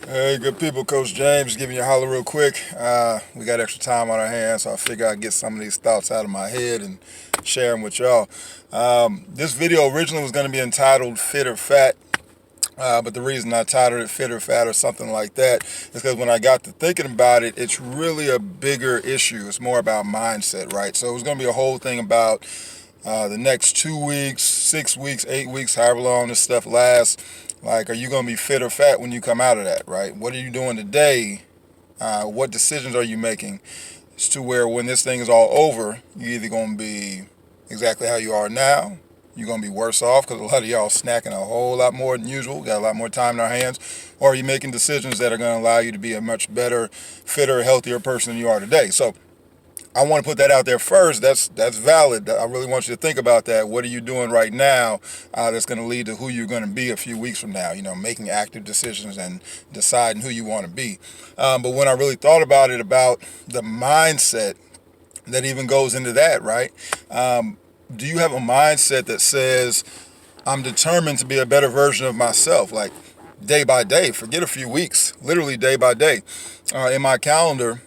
Hey, good people. Coach James giving you a holler real quick. We got extra time on our hands, so I figure I'd get some of these thoughts out of my head and share them with y'all. This video originally was going to be entitled Fit or Fat, but the reason I titled it Fit or Fat or something like that is because when I got to thinking about it, it's really a bigger issue. It's more about mindset, right? So it was going to be a whole thing about the next 2 weeks, 6 weeks, 8 weeks, however long this stuff lasts. Like, are you going to be fit or fat when you come out of that, right? What are you doing today? What decisions are you making? It's to where when this thing is all over, you're either going to be exactly how you are now, you're going to be worse off because a lot of y'all snacking a whole lot more than usual, got a lot more time in our hands, or are you making decisions that are going to allow you to be a much better, fitter, healthier person than you are today? So I want to put that out there first. That's valid. I really want you to think about that. What are you doing right now that's going to lead to who you're going to be a few weeks from now? You know, making active decisions and deciding who you want to be. But when I really thought about it, about the mindset that even goes into that, right? Do you have a mindset that says, I'm determined to be a better version of myself, like day by day, forget a few weeks, literally day by day. In my calendar,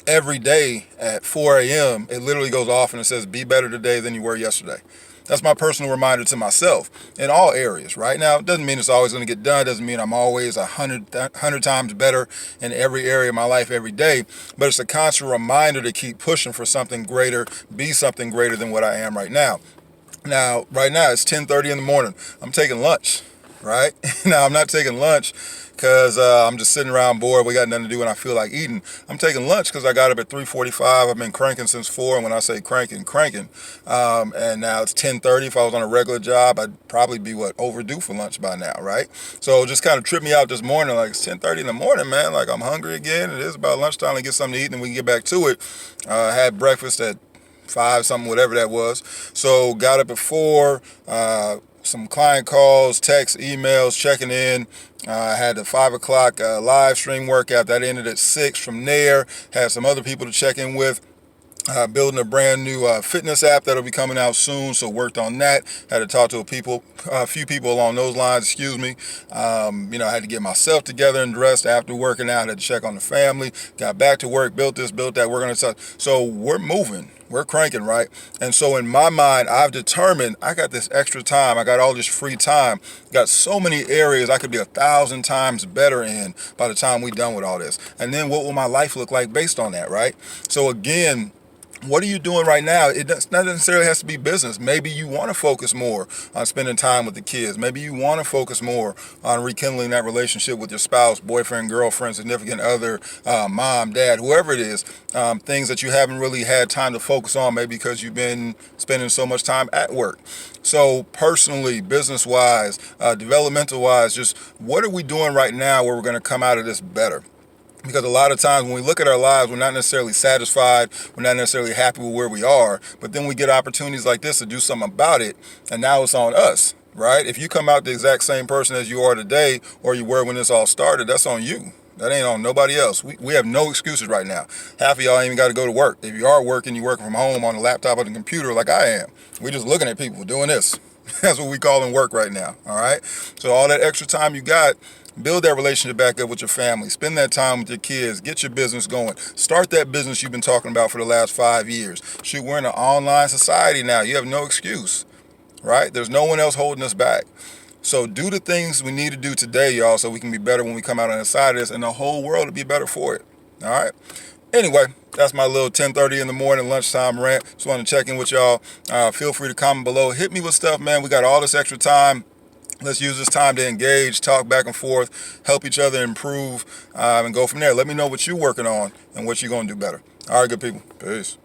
every day at 4 a.m., it literally goes off and it says, be better today than you were yesterday. That's my personal reminder to myself in all areas. Right now, it doesn't mean it's always going to get done. It doesn't mean I'm always 100 times better in every area of my life every day. But it's a constant reminder to keep pushing for something greater, be something greater than what I am right now. Now, right now, it's 10:30 in the morning. I'm taking lunch, right? Now, I'm not taking lunch because I'm just sitting around bored. We got nothing to do and I feel like eating. I'm taking lunch because I got up at 3:45. I've been cranking since 4. And when I say cranking. And now it's 10:30. If I was on a regular job, I'd probably be, overdue for lunch by now, right? So it just kind of tripped me out this morning. Like, it's 10:30 in the morning, man. Like, I'm hungry again. It is about lunchtime to get something to eat and we can get back to it. I had breakfast at 5 something, whatever that was. So got up at 4, some client calls, texts, emails, checking in. I had the 5 o'clock live stream workout that ended at 6. From there, had some other people to check in with. Building a brand new fitness app that'll be coming out soon, so worked on that. Had to talk to a few people along those lines. Excuse me. I had to get myself together and dressed after working out. Had to check on the family. Got back to work. Built this, built that. We're gonna start. So we're moving. We're cranking, right? And so in my mind, I've determined I got this extra time. I got all this free time. Got so many areas I could be 1,000 times better in by the time we're done with all this. And then what will my life look like based on that, right? So again, what are you doing right now? It does not necessarily has to be business. Maybe you want to focus more on spending time with the kids. Maybe you want to focus more on rekindling that relationship with your spouse, boyfriend, girlfriend, significant other, mom, dad, whoever it is. Things that you haven't really had time to focus on, maybe because you've been spending so much time at work. So personally, business-wise, developmental-wise, just what are we doing right now where we're going to come out of this better? Because a lot of times when we look at our lives, we're not necessarily satisfied, we're not necessarily happy with where we are, but then we get opportunities like this to do something about it, and now it's on us, right? If you come out the exact same person as you are today, or you were when this all started, that's on you. That ain't on nobody else. We have no excuses right now. Half of y'all ain't even got to go to work. If you are working, you're working from home on a laptop or the computer like I am. We're just looking at people doing this. That's what we call in work right now, all right? So all that extra time you got, build that relationship back up with your family. Spend that time with your kids. Get your business going. Start that business you've been talking about for the last 5 years. Shoot, we're in an online society now. You have no excuse, right? There's no one else holding us back. So do the things we need to do today, y'all, so we can be better when we come out on the side of this, and the whole world will be better for it, all right? Anyway, that's my little 10:30 in the morning lunchtime rant. Just want to check in with y'all. Feel free to comment below. Hit me with stuff, man. We got all this extra time. Let's use this time to engage, talk back and forth, help each other improve, and go from there. Let me know what you're working on and what you're going to do better. All right, good people. Peace.